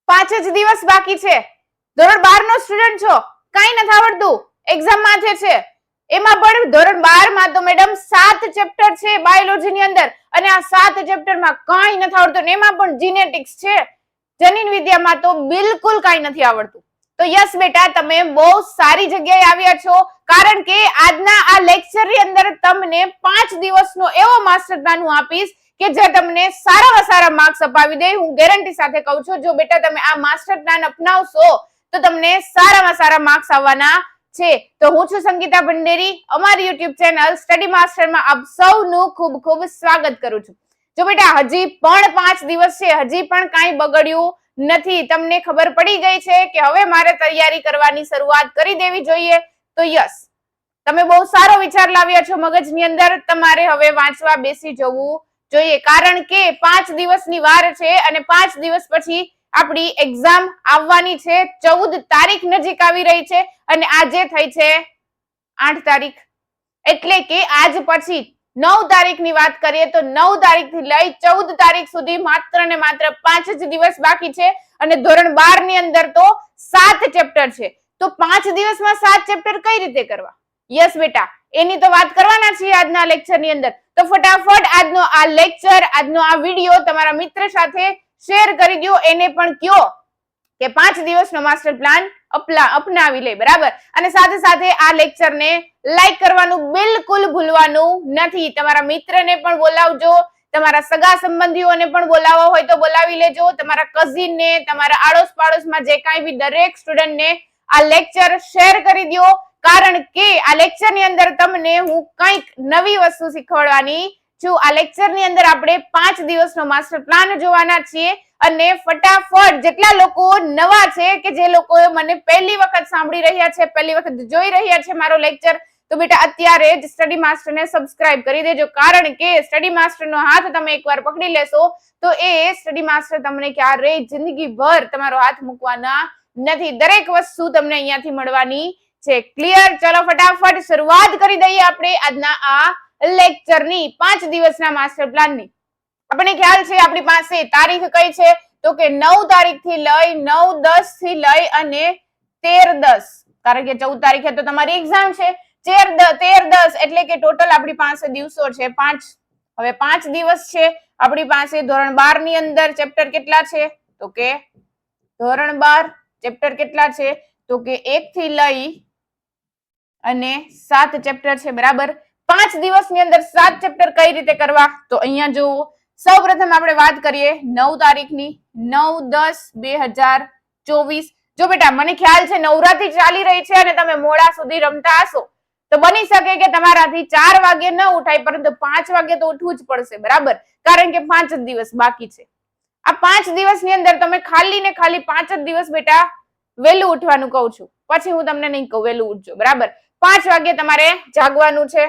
પાંચ જ દિવસ બાકી છે. ધોરણ 12 નો સ્ટુડન્ટ છો, કઈ નથી આવડતું, એક્ઝામ માથે છે. એમાં પણ ધોરણ 12 માં તો મેડમ 7 ચેપ્ટર છે બાયોલોજી ની અંદર, અને આ 7 ચેપ્ટર માં કઈ નથી આવડતું. એમાં પણ જીનેટિક્સ છે, જનીન વિદ્યામાં તો બિલકુલ કઈ નથી આવડતું. તો યસ બેટા, તમે બહુ સારી જગ્યાએ આવ્યા છો, કારણ કે આજના આ લેક્ચર ની અંદર તમને 5 દિવસનો એવો માસ્ટર પ્લાન હું આપીશ કે જે તમને સારામાં સારા માર્ક્સ અપાવી દે. હું ગેરંટી સાથે કહું છું, જો બેટા તમે આ માસ્ટર પ્લાન અપનાવશો તો તમને સારામાં સારા માર્ક્સ આવવાના છે. તો હું છું સંગીતા ભંડેરી, અમારી યુટ્યુબ ચેનલ સ્ટડી માસ્ટરમાં આપ સૌનું ખૂબ ખૂબ સ્વાગત કરું છું. જો બેટા હજી પણ 5 દિવસ છે, હજી પણ કાંઈ બગડ્યું નથી, તમને ખબર પડી ગઈ છે કે હવે મારે તૈયારી કરવાની શરૂઆત કરી દેવી જોઈએ, તો યસ, તમે બહુ સારો વિચાર લાવ્યા છો મગજની અંદર. તમારે હવે વાંચવા બેસી જવું જોઈએ, કારણ કે 5 દિવસની વાર છે અને 5 દિવસ પછી આપણી એક્ઝામ આવવાની છે. 14 તારીખ નજીક આવી રહી છે અને આજે થઈ છે 8 તારીખ, એટલે કે આજ પછી 9 તારીખની વાત કરીએ તો 9 તારીખથી લઈ 14 તારીખ સુધી માત્ર ને માત્ર 5 જ દિવસ બાકી છે. અને ધોરણ 12 ની અંદર તો 7 ચેપ્ટર છે. તો 5 દિવસમાં 7 ચેપ્ટર કઈ રીતે કરવા? યસ બેટા, એની તો વાત કરવાના છીએ આજના લેક્ચર ની અંદર. તો ફટાફટ આજનો આ લેક્ચર, આજનો આ વિડીયો તમારા મિત્ર સાથે શેર કરી દો, એને પણ કયો કે 5 દિવસનો માસ્ટર પ્લાન અપનાવી લે, બરાબર. અને સાથે સાથે આ લેક્ચરને લાઈક કરવાનું બિલકુલ ભૂલવાનું નથી. તમારા મિત્રને પણ બોલાવજો, તમારા સગા સંબંધીઓને પણ બોલાવવા હોય તો બોલાવી લેજો, તમારા કઝિનને, તમારા આડોશ પાડોશમાં જે કાંઈ બી દરેક સ્ટુડન્ટને આ લેક્ચર શેર કરી દો, કારણ કે આ લેક્ચરની અંદર તમને હું કંઈક નવી વસ્તુ શીખવાડવાની છું. આ લેક્ચરની અંદર આપણે 5 દિવસનો માસ્ટર પ્લાન જોવાના છીએ. અને ફટાફટ જેટલા લોકો નવા છે, કે જે લોકો મને પહેલી વખત સાંભળી રહ્યા છે, પહેલી વખત જોઈ રહ્યા છે મારો લેક્ચર, તો બેટા અત્યારે જ સ્ટડી માસ્ટરને સબસ્ક્રાઇબ કરી દેજો, કારણ કે સ્ટડી માસ્ટરનો હાથ તમે એકવાર પકડી લેશો તો એ સ્ટડી માસ્ટર તમને ક્યારેય જિંદગીભર તમારો હાથ મૂકવાના નથી. દરેક વસ્તુ તમને અહીંયાથી મળવાની છે. ક્લિયર? ચલો ફટાફટ શરૂઆત કરી દઈએ આપણે આજના આ લેક્ચરની, 5 દિવસના માસ્ટર પ્લાનની. આપણને ખ્યાલ છે આપણી પાસે તારીખ કઈ છે, તો કે 9 તારીખ થી લઈ 9/10 થી લઈ અને 13/10, કારણ કે 14 તારીખે તો તમારી એક્ઝામ છે. 13/10 એટલે કે ટોટલ આપણી પાસે દિવસો છે 5. હવે 5 દિવસ છે આપણી પાસે. ધોરણ 12 ની અંદર ચેપ્ટર કેટલા છે, તો કે ધોરણ 12 ચેપ્ટર કેટલા છે, તો કે 1 થી લઈ અને 7 ચેપ્ટર છે, બરાબર. 5 દિવસની અંદર 7 ચેપ્ટર કઈ રીતે કરવા, તો અહીંયા જુઓ. સૌપ્રથમ આપણે વાત કરીએ 9 તારીખની, 9/10/2024. જો બેટા મને ખ્યાલ છે નવરાત્રી ચાલી રહી છે અને તમે મોડા સુધી રમતા હશો, તો બની શકે કે તમારાથી 4 વાગે ન ઉઠાય, પરંતુ 5 વાગે તો ઉઠવું જ પડશે, બરાબર, કારણ કે 5 જ દિવસ બાકી છે. આ 5 દિવસની અંદર તમે ખાલી ને ખાલી 5 જ દિવસ બેટા વહેલું ઉઠવાનું કહું છું, પછી હું તમને નહીં કહું વહેલું ઉઠજો, બરાબર. 5 વાગે તમારે જાગવાનું છે.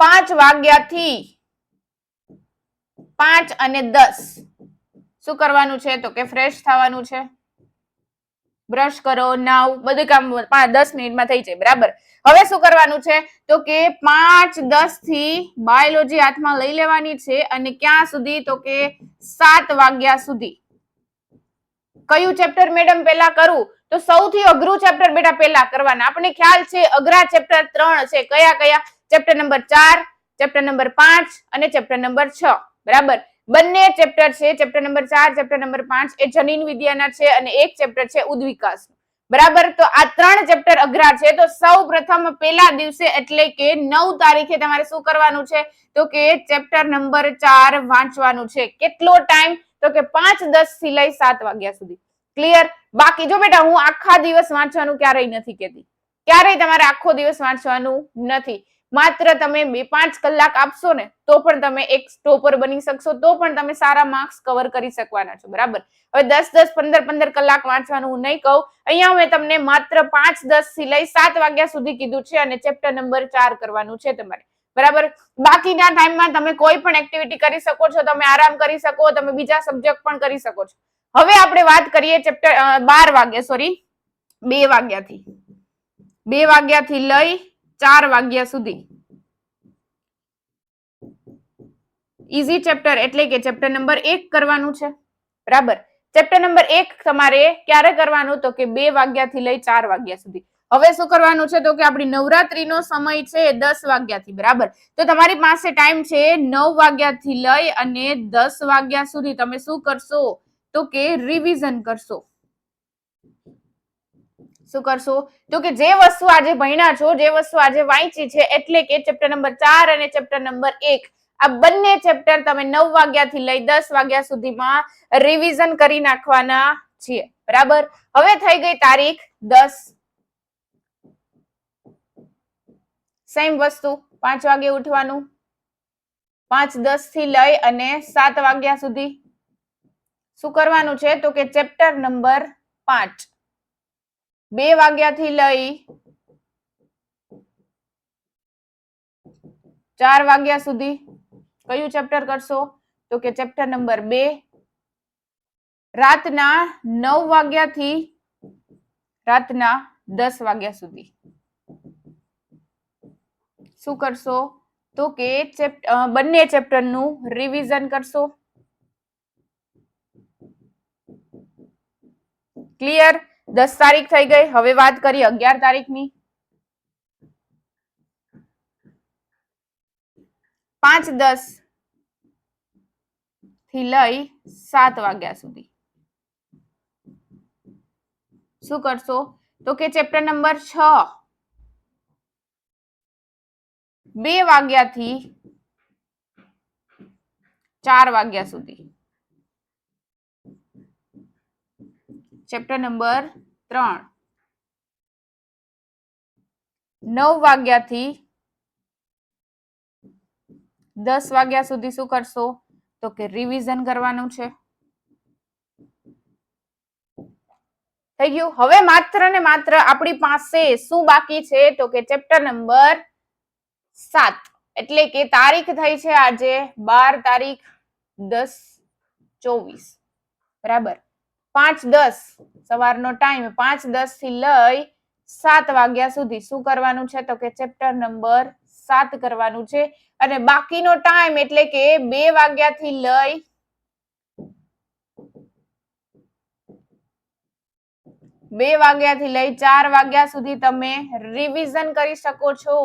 5 વાગ્યાથી 5 અને 10 શું કરવાનું છે, તો કે ફ્રેશ થવાનું છે, બ્રશ કરો, નાવ, બધું કામ 10 મિનિટમાં થઈ જાય, બરાબર. હવે શું કરવાનું છે, તો કે 5:10 થી બાયોલોજી હાથમાં લઈ લેવાની છે, અને ક્યાં સુધી, તો કે 7 વાગ્યા સુધી. કયું ચેપ્ટર મેડમ પહેલા કરું, તો સૌથી અઘરું ચેપ્ટર બેટા પહેલા કરવાના. આપણને ખ્યાલ છે અઘરા ચેપ્ટર 3 છે. કયા કયા? ચેપ્ટર નંબર 4, ચેપ્ટર નંબર 5 અને ચેપ્ટર નંબર 6, બરાબર. બંને ચેપ્ટર છે, ચેપ્ટર નંબર 4, ચેપ્ટર નંબર 5 એ જનીન વિદ્યાના છે, અને એક ચેપ્ટર છે ઉદ્વિકાસ, બરાબર. તો આ 3 ચેપ્ટર અઘરા છે. તો સૌપ્રથમ પહેલા દિવસે એટલે કે 9 તારીખે તમારે શું કરવાનું છે, તો કે ચેપ્ટર નંબર 4 વાંચવાનું છે. કેટલો ટાઈમ, તો કે 5:10 થી લઈ 7 વાગ્યા સુધી. ક્લિયર? બાકી જો બેટા હું આખા દિવસ વાંચવાનું ક્યારેય નથી કહેતી, ક્યારેય તમારે આખો દિવસ વાંચવાનું નથી. માત્ર તમે 2-5 કલાક આપશો ને તો પણ તમે એક ટોપર બની શકશો, તો પણ તમે સારા માર્ક્સ કવર કરી શકવાના છો, બરાબર. હવે 10-10, 15-15 કલાક વાંચવાનું હું નહીં કહું. અહીંયા મેં તમને માત્ર 5:10 થી લઈ 7 વાગ્યા સુધી કીધું છે, અને ચેપ્ટર નંબર 4 કરવાનું છે તમારે, બરાબર. બાકીના ટાઈમમાં તમે કોઈ પણ એક્ટિવિટી કરી શકો છો, તમે આરામ કરી શકો, તમે બીજા સબ્જેક્ટ પણ કરી શકો છો. હવે આપણે વાત કરીએ ચેપ્ટર 12 વાગ્યા, સોરી 2 વાગ્યાથી 2 વાગ્યાથી લઈ 4 વાગ્યા સુધી. ઈઝી ચેપ્ટર એટલે કે ચેપ્ટર નંબર 1 કરવાનું છે, બરાબર. ચેપ્ટર નંબર 1 તમારે ક્યારે કરવાનું તો કે 2 વાગ્યાથી લઈ 4 વાગ્યા સુધી. હવે શું કરવાનું છે તો કે આપણી નવરાત્રીનો સમય છે 10 વાગ્યાથી, બરાબર. તો તમારી પાસે ટાઈમ છે 9 વાગ્યાથી લઈ અને 10 વાગ્યા સુધી. તમે શું કરશો તો કે રિવિઝન કરશો. શું કરશો તો કે જે વસ્તુ આજે ભણ્યા છો, જે વસ્તુ આજે વાંચી છે, એટલે કે ચેપ્ટર નંબર 4 અને ચેપ્ટર નંબર 1, આ બંને ચેપ્ટર તમે 9 વાગ્યાથી લઈ 10 વાગ્યા સુધીમાં રિવિઝન કરી નાખવાના છીએ, બરાબર. હવે થઈ ગઈ તારીખ 10. સેમ વસ્તુ 5 વાગે ઉઠવાનું, 5:10 થી લઈ અને 7 વાગ્યા સુધી શું કરવાનું છે તો કે ચેપ્ટર નંબર 5, 2 વાગ્યાથી લઈ 4 વાગ્યા સુધી કયું ચેપ્ટર કરશો તો કે ચેપ્ટર નંબર 2. રાતના 9 વાગ્યાથી રાતના 10 વાગ્યા સુધી શું કરશો તો કે બંને ચેપ્ટરનું રિવિઝન કરશો. ક્લિયર? 10 તારીખ થઈ ગઈ. હવે વાત કરીએ 11 તારીખની. 5:10 થી લઈ 7 વાગ્યા સુધી શું કરશો તો કે ચેપ્ટર નંબર 6, 2 વાગ્યાથી 4 વાગ્યા સુધી. ચેપ્ટર નંબર 3, 9 વાગ્યાથી 10 વાગ્યા સુધી શું કરશો તો કે રિવિઝન કરવાનું છે. થઈ ગયું? હવે માત્ર ને માત્ર આપણી પાસે શું બાકી છે તો કે ચેપ્ટર નંબર 7, એટલે કે તારીખ થઈ છે આજે 12 તારીખ 10/24, બરાબર. 5:10 સવારનો ટાઈમ, 5:10 થી લઈ 7 વાગ્યા સુધી શું કરવાનું છે તો કે ચેપ્ટર નંબર 7 કરવાનું છે. અને બાકીનો ટાઈમ એટલે કે 2 વાગ્યાથી લઈ 4 વાગ્યા સુધી તમે રિવિઝન કરી શકો છો.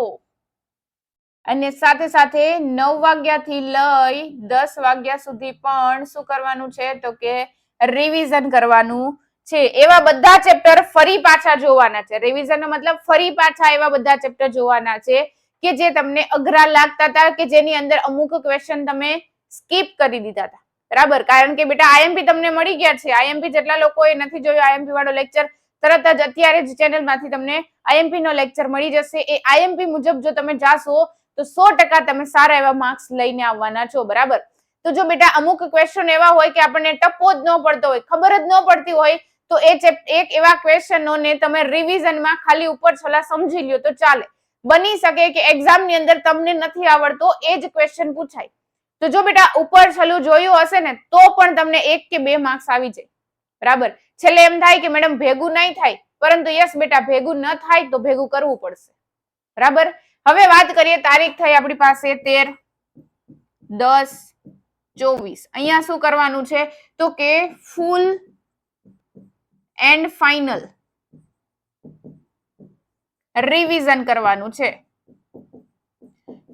અને સાથે સાથે 9 વાગ્યાથી લઈ 10 વાગ્યા સુધી પણ શું કરવાનું છે તો કે રિવિઝન કરવાનું છે. એવા બધા ચેપ્ટર ફરી પાછા જોવાના છે. રિવિઝનનો મતલબ ફરી પાછા એવા બધા ચેપ્ટર જોવાના છે કે જે તમને અઘરા લાગતા હતા, કે જેની અંદર અમુક ક્વેશ્ચન તમે સ્કીપ કરી દીધા હતા, બરાબર. કારણ કે બેટા આઈએમપી તમને મળી ગયા છે. આઈએમપી જેટલા લોકોએ નથી જોયો આઈએમપી વાળો લેક્ચર, તરત જ અત્યારે જ ચેનલમાંથી તમને આઈએમપી નો લેક્ચર મળી જશે. એ આઈએમપી મુજબ જો તમે જાશો તો 100% તમે સારા એવા માર્ક્સ લઈને આવવાના છો, બરાબર. તો જો બેટા અમુક ક્વેશ્ચન એવા હોય કે આપણને ટપ્પો જ ન પડતો હોય, ખબર જ ન પડતી હોય, તો એક એવા ક્વેશ્ચનોને તમે રિવિઝનમાં ખાલી ઉપર છલા સમજી લ્યો તો ચાલે. બની શકે કે એક્ઝામની અંદર તમને નથી આવડતો એ જ ક્વેશ્ચન પૂછાય. તો જો બેટા ઉપર છલું જોયું હશે ને તો પણ તમને 1 કે 2 માર્ક્સ આવી જાય, બરાબર. છેલ્લે એમ થાય કે મેડમ ભેગું નહીં થાય, પરંતુ યસ બેટા ભેગું ન થાય તો ભેગું કરવું પડશે, બરાબર. હવે વાત કરીએ, તારીખ થઈ આપણી પાસે 13/10/24. અહીંયા શું કરવાનું છે તો કે ફૂલ એન્ડ ફાઇનલ રિવિઝન કરવાનું છે.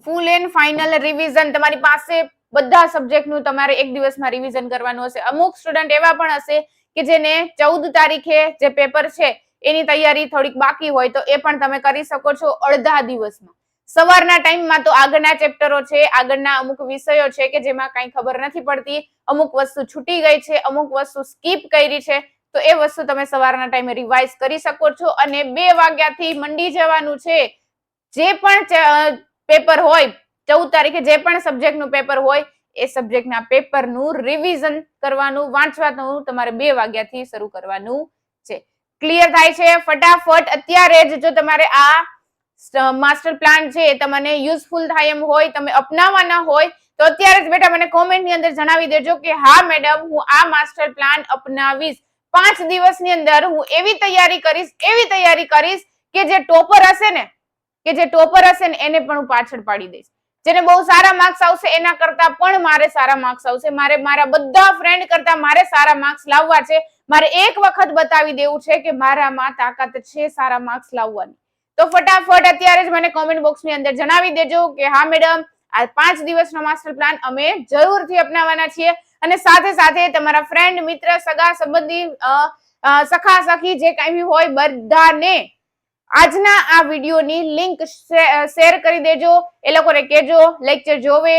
ફૂલ એન્ડ ફાઇનલ રિવિઝન તમારી પાસે બધા સબ્જેક્ટનું તમારે એક દિવસમાં રિવિઝન કરવાનું હશે. અમુક સ્ટુડન્ટ એવા પણ હશે કે જેને 14 તારીખે જે પેપર છે એની તૈયારી થોડીક બાકી હોય તો એ પણ તમે કરી શકો છો અડધા દિવસમાં. સવારના ટાઈમમાં તો આગળના ચેપ્ટરો છે, આગળના અમુક વિષયો છે કે જેમાં કઈ ખબર નથી પડતી, અમુક વસ્તુ છૂટી ગઈ છે, અમુક વસ્તુ સ્કીપ કરી છે, તો એ વસ્તુ તમે સવારના ટાઈમે રિવાઇઝ કરી શકો છો. અને 2 વાગ્યાથી મંડી જવાનું છે. જે પણ પેપર હોય 14 તારીખે જે પણ સબ્જેક્ટનું પેપર હોય એ સબ્જેક્ટના પેપરનું રિવિઝન કરવાનું, વાંચવાનું તમારે 2 વાગ્યાથી શરૂ કરવાનું છે. ક્લિયર થાય છે? ફટાફટ અત્યારે જ જો તમારે આ માસ્ટર પ્લાન છે તમને યુઝફુલ થાય એમ હોય, તમે અપનાવવાના હોય તો અત્યારે જ બેટા મને કોમેન્ટની અંદર જણાવી દેજો કે હા મેડમ હું આ માસ્ટર પ્લાન અપનાવીશ. 5 દિવસની અંદર હું એવી તૈયારી કરીશ કે જે ટોપર હશે ને એને પણ હું પાછળ પાડી દઈશ. જેને બહુ સારા માર્ક્સ આવશે એના કરતા પણ મારે સારા માર્ક્સ આવશે. મારે મારા બધા ફ્રેન્ડ કરતા મારે સારા માર્ક્સ લાવવા છે. મારે એક વખત બતાવી દેવું છે કે મારામાં તાકાત છે સારા માર્ક્સ લાવવાની. તો ફટાફટ અત્યારે જ મને કોમેન્ટ બોક્સની અંદર જણાવી દેજો કે હા મેડમ, આ 5 દિવસનો માસ્ટર પ્લાન અમે જરૂરથી અપનાવવાના છીએ. અને સાથે સાથે તમારા ફ્રેન્ડ, મિત્ર, સગા સંબંધી, સખા સખી જે કાંઈ હોય બધાને આજના આ વિડીયોની લિંક શેર કરી દેજો. એ લોકોને કહેજો લેક્ચર જોવે,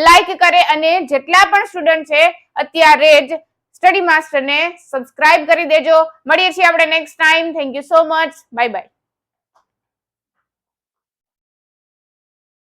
લાઈક કરે અને જેટલા પણ સ્ટુડન્ટ છે અત્યારે જ સ્ટડી માસ્ટરને સબસ્ક્રાઇબ કરી દેજો. મળીએ છીએ આપણે next time. Thank you so much. Bye bye.